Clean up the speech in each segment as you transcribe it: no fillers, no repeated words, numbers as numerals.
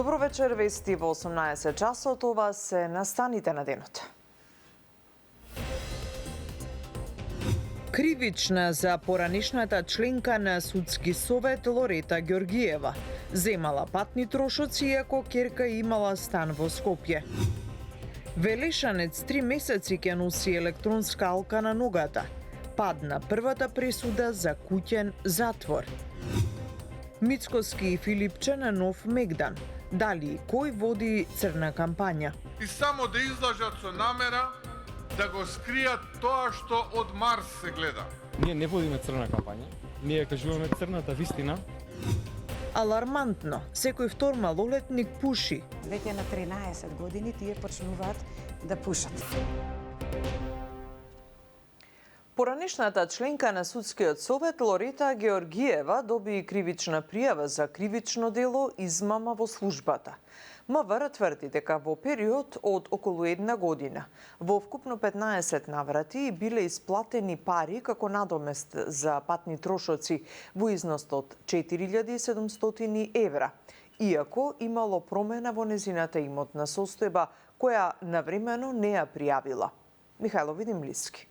Добро вечер, вести во 18 часот, ова се настаните на денот. Кривична за поранешната членка на Судски совет Лорета Ѓоргиева. Земала патни трошоци, иако ќерка имала стан во Скопје. Велешанец 3 месеци ќе носи електронска алка на ногата. Падна првата пресуда за куќен затвор. Мицкоски и Филипче на нов Мегдан. Дали и кој води црна кампања? И само да излажат со намера да го скријат тоа што од Марс се гледа. Ние не водиме црна кампања, ние кажуваме црната вистина. Алармантно, секој втор малолетник пуши. Веќе на 13 години тие почнуваат да пушат. Поранешната членка на Судскиот совет Лорета Ѓоргиева доби кривична пријава за кривично дело измама во службата. МВР тврди дека во период од околу 1 година во вкупно 15 наврати биле исплатени пари како надомест за патни трошоци во износ од 4700 евра, иако имало промена во незината имотна состојба која навремено не ја пријавила. Михајло Видимлиски.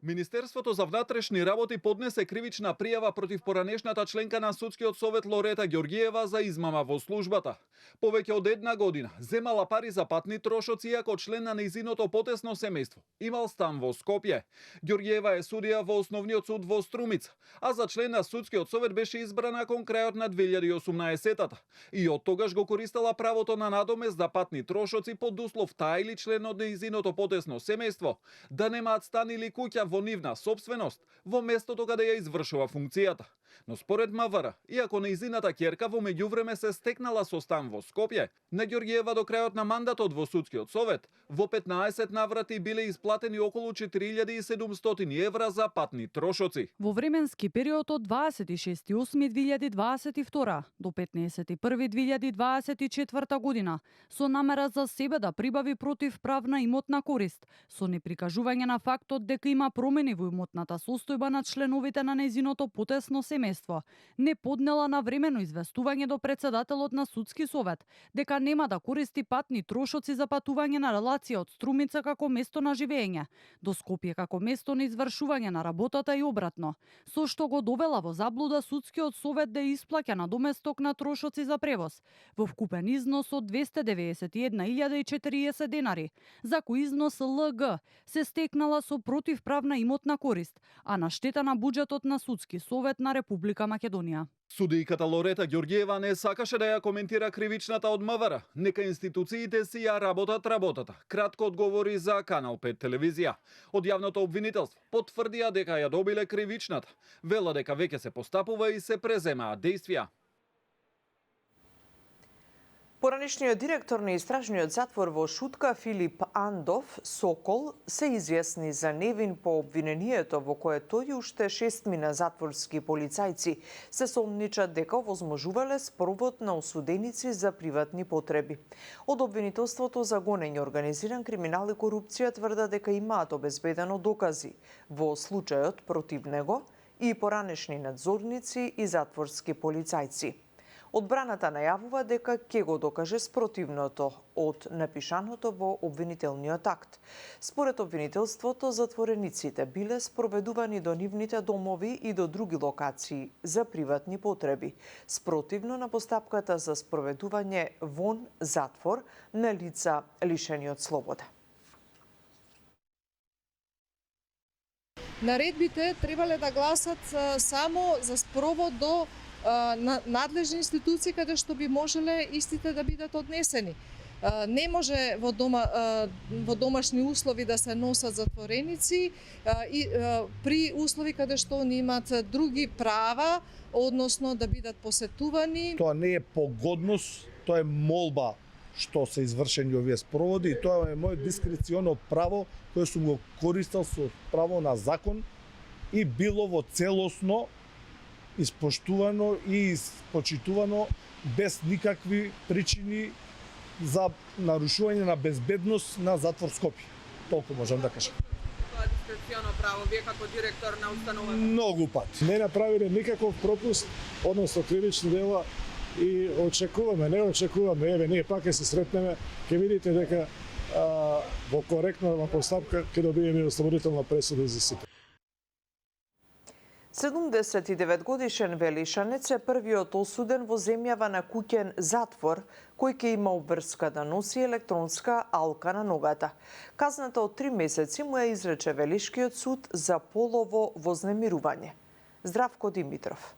Министерството за внатрешни работи поднесе кривична пријава против поранешната членка на Судскиот совет Лорета Ѓоргиева за измама во службата. Повеќе од 1 година земала пари за патни трошоци, иако член на нејзиното потесно семејство. Имал стан во Скопје. Ѓоргиева е судија во Основниот суд во Струмица, а за член на Судскиот совет беше избрана кон крајот на 2018-та. И од тогаш го користела правото на надомест за патни трошоци под услов таа или член од нејзиното потесно семејство да немаат стан или куќа во нивна сопственост во местото каде ја извршува функцијата. Но според МВР, иако нејзината ќерка во меѓувреме се стекнала со стан во Скопје, на Ѓоргиева до крајот на мандатот во Судскиот совет, во 15 наврати биле исплатени околу 4700 евра за патни трошоци. Во временски период од 26.8.2022 до 15.1.2024 година, со намера за себе да прибави противправна имотна корист, со неприкажување на фактот дека има промени во имотната состојба на членовите на нејзиното потесно семејство, не поднела навремено известување до председателот на Судски совет дека нема да користи патни трошоци за патување на релација од Струмица како место на живење, до Скопје како место на извршување на работата и обратно, со што го довела во заблуда Судскиот совет да исплаќа надоместок на трошоци за превоз во вкупен износ од 291.040 денари, за кој износ ЛГ се стекнала со противправна имотна корист, а на штета на буџетот на Судски совет на Република Македонија. Судијката Лорета Ѓоргиева не сакаше да ја коментира кривичната од МВР. Нека институциите си ја работат работата. Кратко одговори за Канал 5 телевизија. Од јавното обвинителство потврдија дека ја добиле кривичната. Вела дека веќе се постапува и се преземаат дејствија. Поранешниот директор на истражниот затвор во Шутка Филип Андов Сокол се изјасни за невин по обвинението во кое тој и уште 6 затворски полицајци се сомничат дека овозможувале спровод на осуденици за приватни потреби. Од обвинителството за гонење, организиран криминал и корупција тврдат дека имаат обезбедено докази во случајот против него и поранешни надзорници и затворски полицајци. Одбраната најавува дека ќе го докаже спротивното од напишаното во обвинителниот акт. Според обвинителството, затворениците биле спроведувани до нивните домови и до други локации за приватни потреби, спротивно на постапката за спроведување вон затвор на лица лишени од слобода. Наредбите требале да гласат само за спровод до надлежни институции каде што би можеле истите да бидат однесени. Не може во домашни услови да се носат затвореници и при услови каде што они имаат други права, односно да бидат посетувани. Тоа не е погодност, тоа е молба што се извршени овие спроводи и тоа е моје дискреционо право кое сум го користел со право на закон и било во целосно испоштувано и почитувано без никакви причини за нарушување на безбедност на затвор Скопје. Толку можам да кажам. Тоа е дискреционо право, вие како директор на установата? Многу пати. Не направиле никаков пропуст, односно кривични дела и не очекуваме, еве ние пак ќе се сретнеме, ќе видите дека во коректна постапка ќе добиеме ослободителна пресуда за сите. 79-годишен Велишанец е првиот осуден во земјава на куќен затвор, кој ќе има обврска да носи електронска алка на ногата. Казната од 3 месеци му ја изрече Велишкиот суд за полово вознемирување. Здравко Димитров.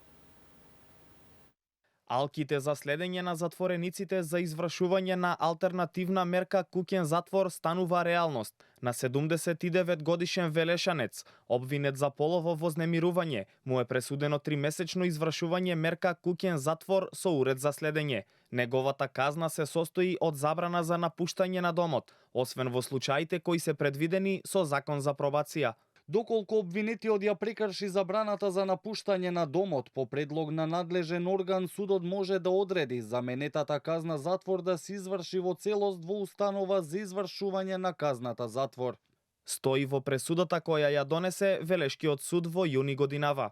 Алките за следење на затворениците за извршување на алтернативна мерка куќен затвор станува реалност. На 79 годишен Велешанец, обвинет за полово вознемирување, му е пресудено 3-месечно извршување мерка куќен затвор со уред за следење. Неговата казна се состои од забрана за напуштање на домот, освен во случаите кои се предвидени со закон за пробација. Доколку обвинетиот ја прекрши забраната за напуштање на домот, по предлог на надлежен орган, судот може да одреди заменетата казна затвор да се изврши во целост во установа за извршување на казната затвор. Стои во пресудата која ја донесе Велешкиот суд во јуни годинава.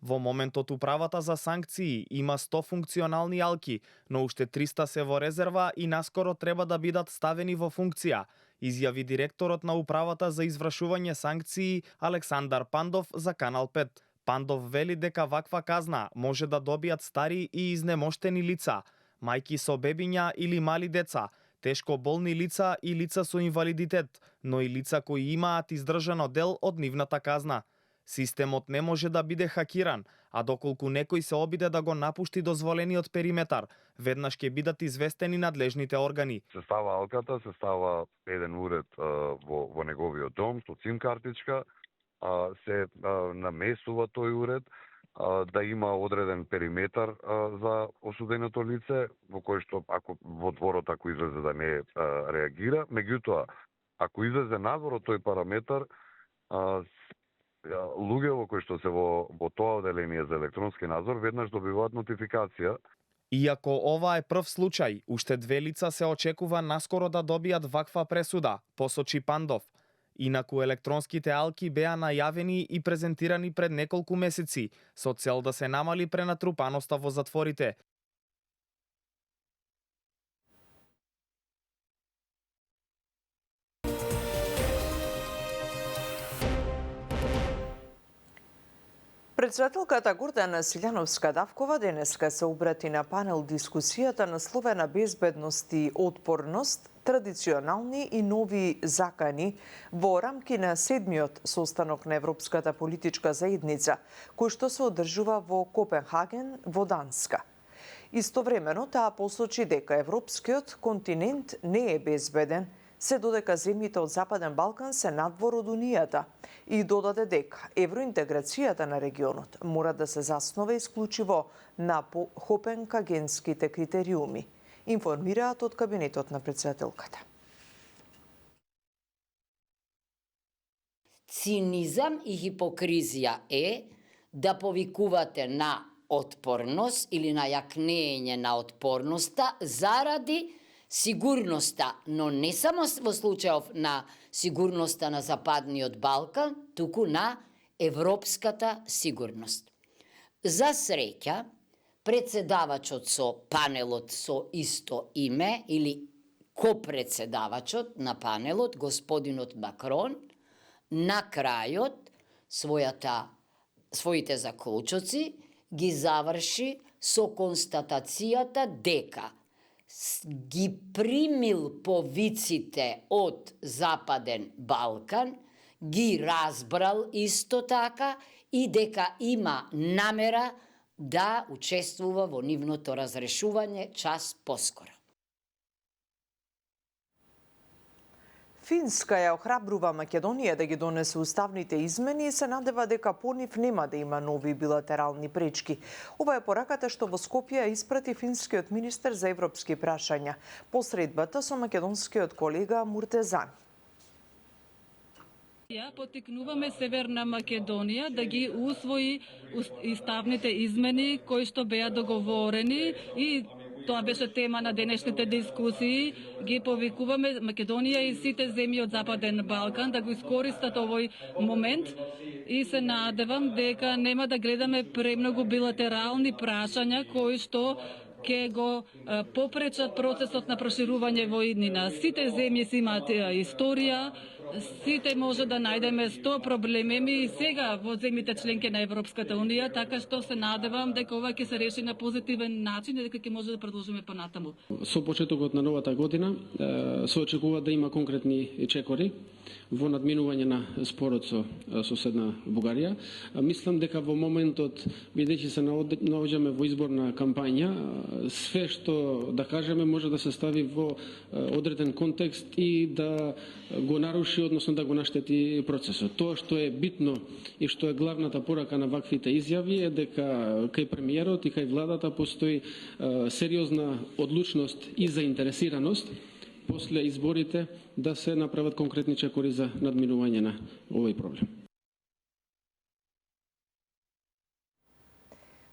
Во моментот управата за санкции има 100 функционални алки, но уште 300 се во резерва и наскоро треба да бидат ставени во функција, изјави директорот на управата за извршување санкции Александар Пандов за Канал 5. Пандов вели дека ваква казна може да добијат стари и изнемоштени лица, мајки со бебиња или мали деца, тешко болни лица и лица со инвалидитет, но и лица кои имаат издржано дел од нивната казна. Системот не може да биде хакиран, а доколку некој се обиде да го напушти дозволениот периметар, веднаш ќе бидат известени надлежните органи. Се става алката, се става еден уред во неговиот дом со сим картичка, се намесува тој уред да има одреден периметар за осуденото лице, во кој што ако во дворот ако излезе да не реагира, меѓутоа ако излезе надвор од тој параметар, луѓе кои што се во тоа оделение за електронски надзор веднаш добиваат нотификација. Иако ова е прв случај, уште 2 лица се очекува наскоро да добијат ваква пресуда, посочи Пандов. Инаку електронските алки беа најавени и презентирани пред неколку месеци, со цел да се намали пренатрупаноста во затворите. Председателката Гордана Силјановска-Давкова денеска се обрати на панел дискусијата насловена Безбедност и отпорност, традиционални и нови закани во рамки на 7-миот состанок на Европската политичка заедница, кој што се одржува во Копенхаген во Данска. Истовремено таа посочи дека европскиот континент не е безбеден, се додека земјите од Западен Балкан се надвор од Унијата и додаде дека евроинтеграцијата на регионот мора да се заснова исклучиво на копенхагенските критериуми, информираат од кабинетот на председателката. Цинизам и хипокризија е да повикувате на отпорност или на јакнење на отпорноста заради сигурноста, но не само во случајов на сигурноста на Западниот Балкан, туку на европската сигурност. За среќа, председавачот со панелот со исто име или копредседавачот на панелот, господинот Макрон, на крајот своите заклучоци ги заврши со констатацијата дека ги примил повиците од Западен Балкан, ги разбрал исто така и дека има намера да учествува во нивното разрешување час поскоро. Финска ја охрабрува Македонија да ги донесе уставните измени и се надева дека по нив нема да има нови билатерални пречки. Ова е пораката што во Скопје испрати финскиот министер за европски прашања по средбата со македонскиот колега Муртезан. Ја поттикнуваме Северна Македонија да ги усвои уставните измени кои што беа договорени и тоа беше тема на денешните дискусии. Ги повикуваме Македонија и сите земји од Западен Балкан да го искористат овој момент и се надевам дека нема да гледаме премногу билатерални прашања кои што ќе го попречат процесот на проширување во иднина. Сите земји си имаат историја, сите може да најдеме 100 проблеми и сега во земјите членки на Европската Унија, така што се надевам дека ова ќе се реши на позитивен начин и дека ќе може да продолжиме понатаму. Со почетокот на новата година се очекува да има конкретни чекори во надминување на спорот со соседна Бугарија. Мислам дека во моментот, бидејќи се наоѓаме во изборна кампања, све што да кажеме може да се стави во одреден контекст и да го наруши, односно да го наштети процесот. Тоа што е битно и што е главната порака на ваквите изјави е дека кај премиерот и кај владата постои сериозна одлучност и заинтересираност после изборите да се направат конкретни чекори за надминување на овој проблем.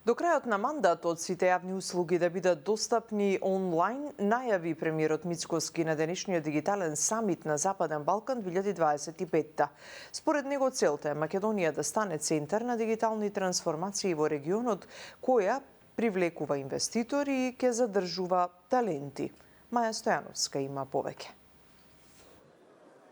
До крајот на мандатот сите јавни услуги да бидат достапни онлайн, најави премиерот Мицкоски на денешниот дигитален самит на Западен Балкан 2025. Според него целта е Македонија да стане центар на дигитални трансформации во регионот, која привлекува инвеститори и ќе задржува таленти. Маја Стојановска има повеќе.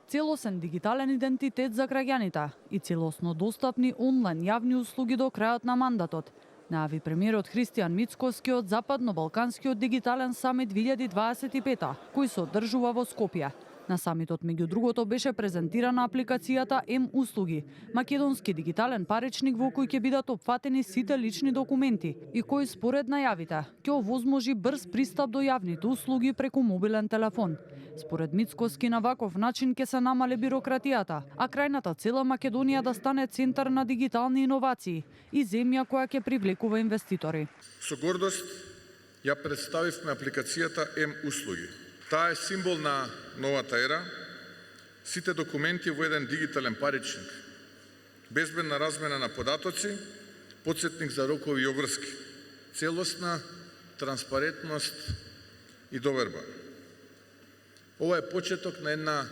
Целосен дигитален идентитет за граѓаните и целосно достапни онлайн јавни услуги до крајот на мандатот, најави премиерот Христијан Мицкоски од Западно-Балканскиот дигитален самит 2025, кој се одржува во Скопје. На самитот, меѓу другото, беше презентирана апликацијата М-услуги, македонски дигитален паричник во кој ќе бидат опфатени сите лични документи и кој според најавите ќе овозможи брз пристап до јавните услуги преку мобилен телефон. Според Мицкоски на ваков начин ќе се намале бирократијата, а крајната цела Македонија да стане центар на дигитални иновации и земја која ќе привлекува инвеститори. Со гордост ја представивме апликацијата М-услуги. Таа е символ на новата ера, сите документи во еден дигитален паричник, безбедна размена на податоци, подсетник за рокови и обврски, целосна транспарентност и доверба. Ова е почеток на една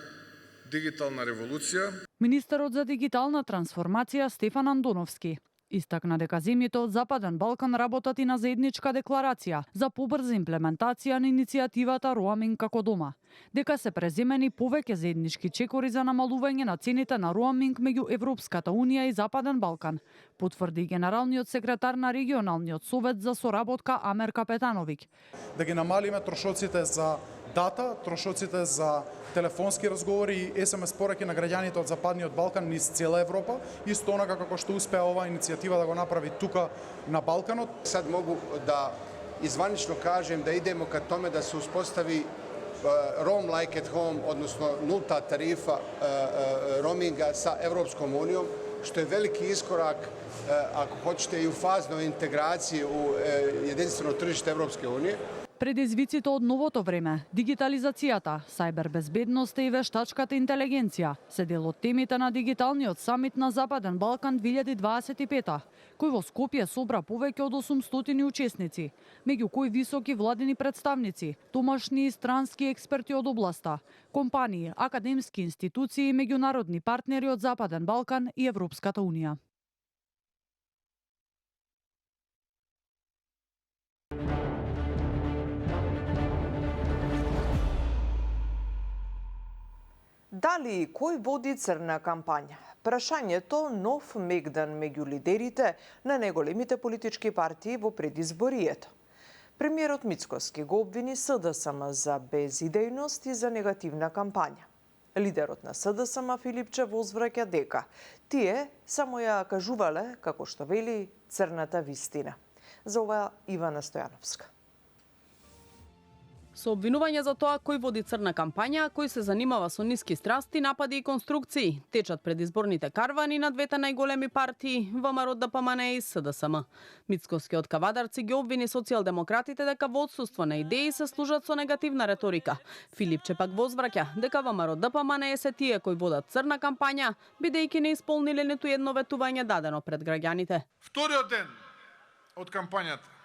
дигитална револуција. Министерот за дигитална трансформација Стефан Андоновски истакна дека земјите од Западен Балкан работат и на заедничка декларација за побрза имплементација на иницијативата Роаминг како дома, дека се преземени повеќе заеднички чекори за намалување на цените на роаминг меѓу Европската Унија и Западен Балкан, потврди генералниот секретар на регионалниот совет за соработка Амер Капетановиќ. Да ги намалиме трошоците за дата, трошоците за телефонски разговори и СМС пораки на граѓаните од Западниот Балкан низ цела Европа, исто онака како што успеа оваа иницијатива да го направи тука на Балканот. Сад могу да изванично кажем да идемо ка томе да се успостави Roam like at home, односно нулта тарифа роуминга са Европском унијом, што е велики искорак, ако хочете, и у фазнoj интеграцiji у единствено тржиште Европске унije. Предизвиците од новото време, дигитализацијата, сајбербезбедноста и вештачката интелигенција се дел од темите на дигиталниот самит на Западен Балкан 2025, кој во Скопје собра повеќе од 800 учесници, меѓу кои високи владини представници, домашни и странски експерти од областа, компании, академски институции и меѓународни партнери од Западен Балкан и Европската Унија. Дали кој води црна кампања? Прашањето нов мегдан меѓу лидерите на неголемите политички партии во предизборието. Премиерот Мицкоски го обвини СДСМ за безидејност и за негативна кампања. Лидерот на СДСМ Филипче возвраќа дека тие само ја кажувале, како што вели, црната вистина. За ова Ивана Стојановска. Со обвинување за тоа кој води црна кампања, кој се занимава со ниски страсти, напади и конструкции, течат предизборните карвани на двете најголеми партии, ВМРО ДПМН и СДСМ. Мицкоски од Кавадарци ги обвини социјалдемократите дека во отсуство на идеи се служат со негативна реторика. Филипче пак возвраќа дека ВМРО ДПМН се тие кои водат црна кампања, бидејќи не исполниле ниту едно ветување дадено пред граѓаните. Вториот ден од кампањата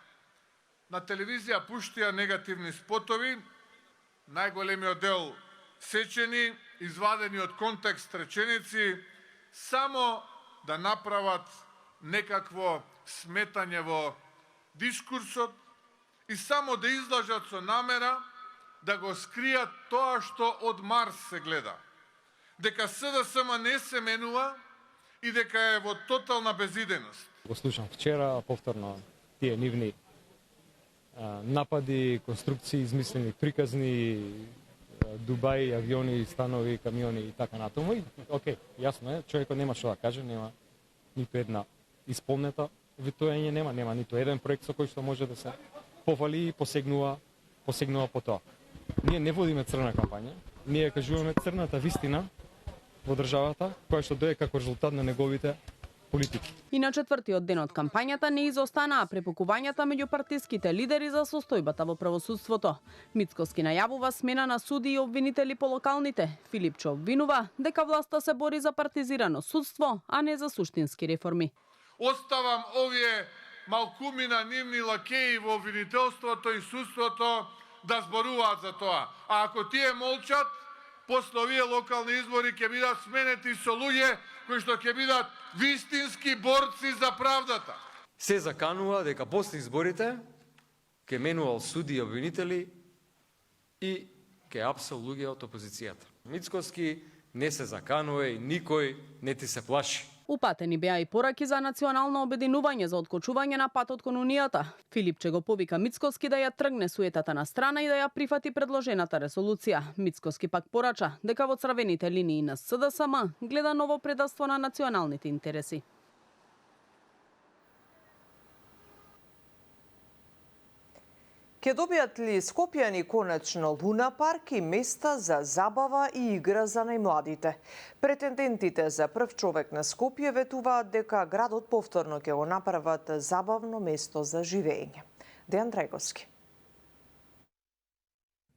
на телевизија пуштија негативни спотови, најголемиот дел сечени, извадени од контекст реченици, само да направат некакво сметање во дискурсот и само да излажат со намера да го скријат тоа што од Марс се гледа. Дека СДСМ не се менува и дека е во тотална безиденост. Го слушам вчера, повторно тие нивни напади, конструкции, измислени, приказни, Дубај, авиони, станови, камиони и така натаму. И, окей, јасно е, човекот нема што да каже, нема ниту една исполнета витоење, нема ниту еден проект со кој што може да се пофали и посегнува по тоа. Ние не водиме црна кампања, ние кажуваме црната вистина во државата, која што дое како резултат на неговите политики. И на четвртиот ден од кампањата не изостанаа препукувањата меѓу партиските лидери за состојбата во правосудството. Мицкоски најавува смена на суди и обвинители по локалните. Филипчо обвинува дека власта се бори за партизирано судство, а не за суштински реформи. Оставам овие малкумина нивни лакеи во обвинителството и судството да зборуваат за тоа. А ако тие молчат, после овие локални избори ќе бидат сменети со луѓе кои што ќе бидат вистински борци за правдата. Се заканува дека после изборите ќе менувал суди и обвинители и ќе апсал луѓе од опозицијата. Мицкоски не се заканува и никој не ти се плаши. Упатени беа и пораки за национално обединување за откочување на патот кон Унијата. Филипче го повика Мицкоски да ја тргне суетата на страна и да ја прифати предложената резолуција. Мицкоски пак порача дека во црвените линии на СДСМ гледа ново предавство на националните интереси. Ке добијат ли скопјани конечно луна парк и места за забава и игра за најмладите? Претендентите за прв човек на Скопје ветуваат дека градот повторно ќе го направат забавно место за живење. Дејан Драјковски.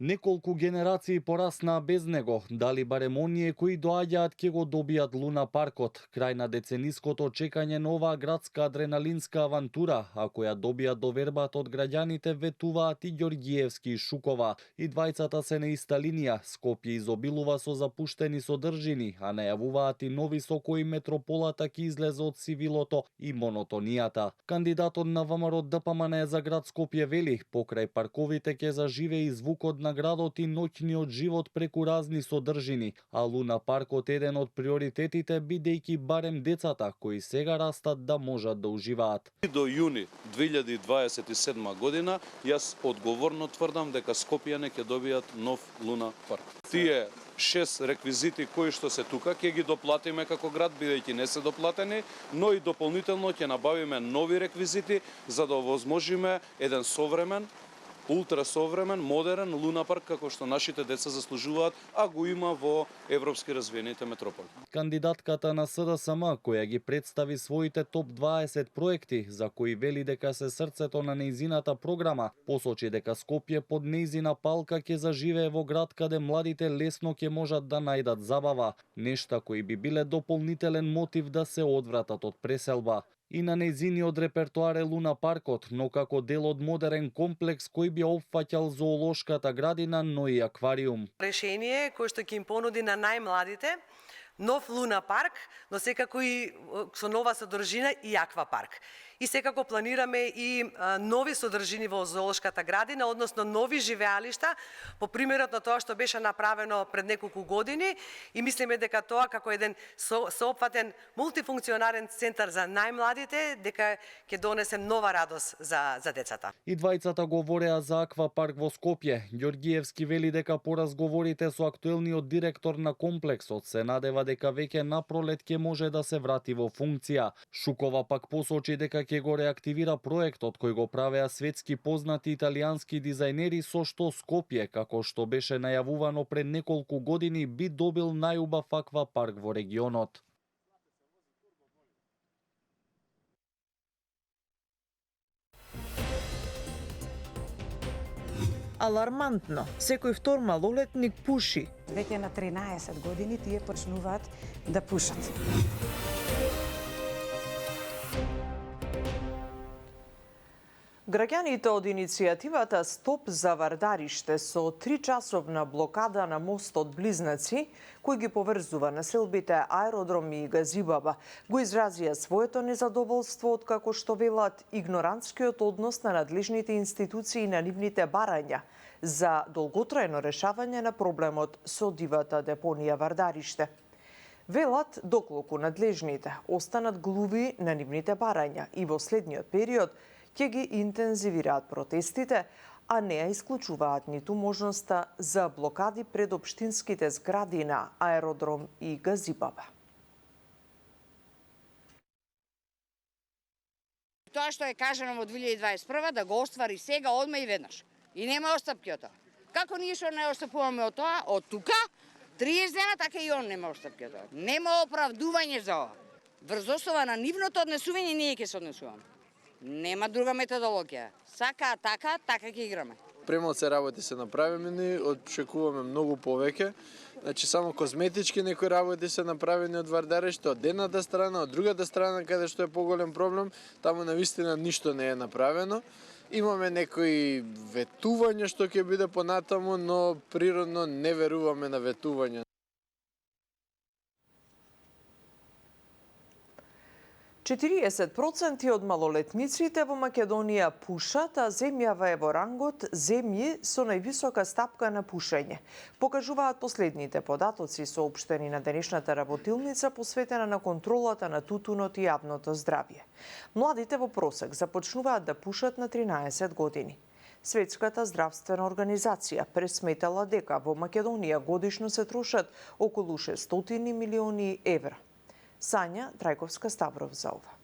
Неколку генерации пораснаа без него, дали барем оние кои доаѓаат ќе го добијат луна паркот, крај на децениското чекање на оваа градска адреналинска авантура, а која добија довербата од граѓаните, ветуваат и Ѓорѓиевски и Шукова. И двајцата се на иста линија, Скопје изобилува со запуштени содржини, а најавуваат и нови со кои метрополата ќе излезе од сивилото и монотонијата. Кандидатот на ВМРО ДПМН за град Скопје вели, покрај парковите ќе заживее и звукот на градот и ноќниот живот преку разни содржини, а Луна паркот еден од приоритетите бидејќи барем децата кои сега растат да можат да уживаат. До јуни 2027 година јас одговорно тврдам дека Скопјани ќе добијат нов Луна парк. Тие 6 реквизити кои што се тука ќе ги доплатиме како град бидејќи не се доплатени, но и дополнително ќе набавиме нови реквизити за да овозможиме еден современ, ултрасовремен, модерен луна парк како што нашите деца заслужуваат, а го има во европски развиените метрополи. Кандидатката на СДСМ, која ги представи своите топ 20 проекти, за кои вели дека се срцето на нејзината програма, посочи дека Скопје под нејзина палка ќе заживее во град каде младите лесно ќе можат да најдат забава, нешта кои би биле дополнителен мотив да се одвратат од преселба. И на нејзиниот репертоар е Луна паркот, но како дел од модерен комплекс кој би опфаќал зоолошката градина, но и аквариум. Решение кое што ќе им понуди на најмладите нов Луна парк, но секако и со нова содржина и аквапарк. И секако планираме и нови содржини во зоолошката градина, односно нови живеалишта, по примерот на тоа што беше направено пред неколку години, и мислиме дека тоа како еден соопфатен мултифункционален центар за најмладите, дека ќе донесе нова радост за децата. И двајцата говореа за аквапарк во Скопје. Ѓорѓиевски вели дека по разговорите со актуелниот директор на комплексот се надева дека веќе на пролет ќе може да се врати во функција. Шукова пак посочи дека ќе го реактивира проектот кој го правеа светски познати италијански дизајнери, со што Скопје, како што беше најавувано пред неколку години, би добил најубав аквапарк во регионот. Алармантно, секој втор малолетник пуши. Веќе на 13 години тие почнуваат да пушат. Граѓаните од иницијативата Стоп за Вардариште со 3-часовна блокада на мостот Близнаци, кој ги поврзува населбите Аеродром и Газибаба, го изразија своето незадоволство од како што велат игнорантскиот однос на надлежните институции на нивните барања за долготрајно решавање на проблемот со дивата депонија Вардариште. Велат доколку надлежните останат глуви на нивните барања и во следниот период ќе ги интензивираат протестите, а не ја исклучуваат ниту можноста за блокади пред општинските згради на Аеродром и Газибаба. Тоа што е кажано во 2021 да го оствари сега, одма и веднаш. И нема остапки од тоа. Како ние што не остапуваме од тоа, од тука, 30 дена, така и он нема остапки од тоа. Нема оправдување за ова. Врз основа на нивното однесување ние ќе се однесуваме. Нема друга методологија. Сакаат така, така ќе играме. Премал се работи се направени, очекуваме многу повеќе. Значи само козметички некои работи се направени од Вардариште, од едната страна, од другата страна каде што е поголем проблем, таму навистина ништо не е направено. Имаме некои ветувања што ќе биде понатаму, но природно не веруваме на ветување. 40% од малолетниците во Македонија пушат, а земјава е во рангот земји со највисока стапка на пушење. Покажуваат последните податоци соопштени на денешната работилница посветена на контролата на тутунот и јавното здравје. Младите во просек започнуваат да пушат на 13 години. Светската здравствена организација пресметала дека во Македонија годишно се трошат околу 600 милиони евра. Сања Трајковска-Ставров за ова.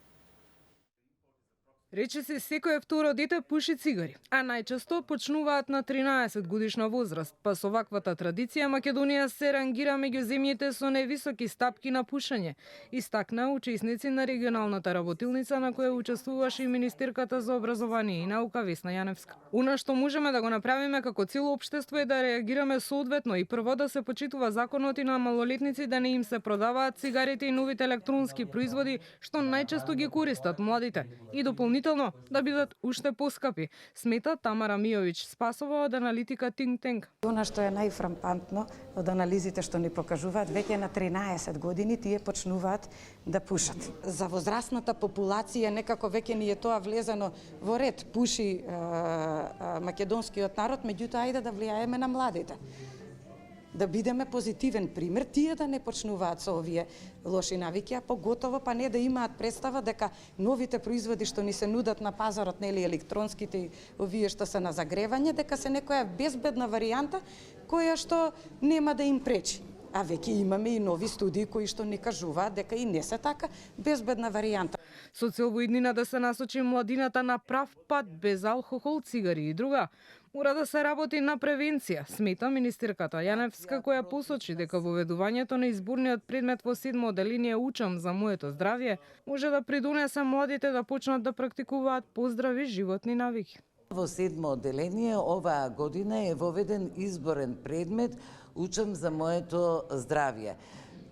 Речиси секој второ дете пуши цигари, а најчесто почнуваат на 13 годишна возраст, па со ваквата традиција Македонија се рангира меѓу земјите со највисоки стапки на пушење, истакна учесници на регионалната работилница на која учествуваше и министерката за образование и наука Весна Јаневска. Она што можеме да го направиме како цело општество е да реагираме соодветно и прво да се почитува законот и на малолетници да не им се продаваат цигарите и новите електронски производи што најчесто ги користат младите и дополнително да бидат уште поскапи, смета Тамара Мијовиќ Спасова од аналитика Think Tank. Она што е најфрампантно од анализите што ни покажуваат, веќе на 13 години тие почнуваат да пушат. За возрастната популација некако веќе ни е тоа влезено во ред. Пуши македонскиот народ, меѓутоа ајде да влијаеме на младите. Да бидеме позитивен пример, тие да не почнуваат со овие лоши навики, а поготово па не да имаат представа дека новите производи што ни се нудат на пазарот, нели електронските, овие што се на загревање, дека се некоја безбедна варијанта која што нема да им пречи. А веќе имаме и нови студии кои што ни кажуваат дека и не се така безбедна варијанта. Со цел во иднина да се насочи младината на прав пат без алкохол, цигари и друга, мора да се работи на превенција, смета министерката Јаневска, која посочи дека воведувањето на изборниот предмет во 7 оделение Учам за моето здравје може да придонесе младите да почнат да практикуваат поздрави животни навики. Во 7 оделение оваа година е воведен изборен предмет Учам за моето здравје.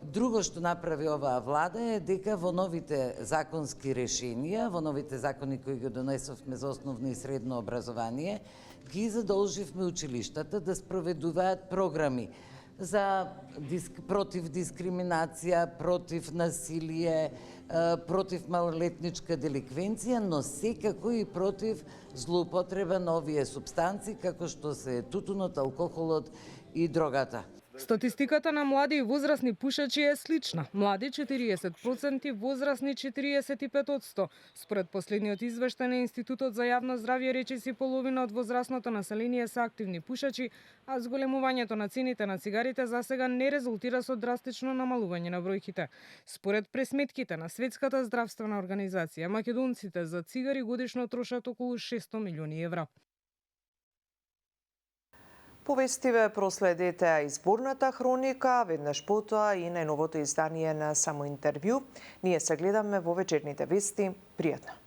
Друго што направи оваа влада е дека во новите законски решенија, во новите закони кои ги донесовме за основно и средно образование, ги задолживме училиштата да спроведуваат програми за против дискриминација, против насилие, против малолетничка деликвенција, но секако и против злоупотреба на овие супстанци како што се тутунот, алкохолот и дрогата. Статистиката на млади и возрастни пушачи е слична. Млади 40%, возрастни 45%. Според последниот извештај на Институтот за јавно здравје, речиси половина од возрастното население се активни пушачи, а зголемувањето на цените на цигарите засега не резултира со драстично намалување на бројките. Според пресметките на Светската здравствена организација, македонците за цигари годишно трошат околу 600 милиони евра. Повестиве проследете изборната хроника, веднаш потоа и најновото издание на Само интервју. Ние се гледаме во вечерните вести. Пријатно!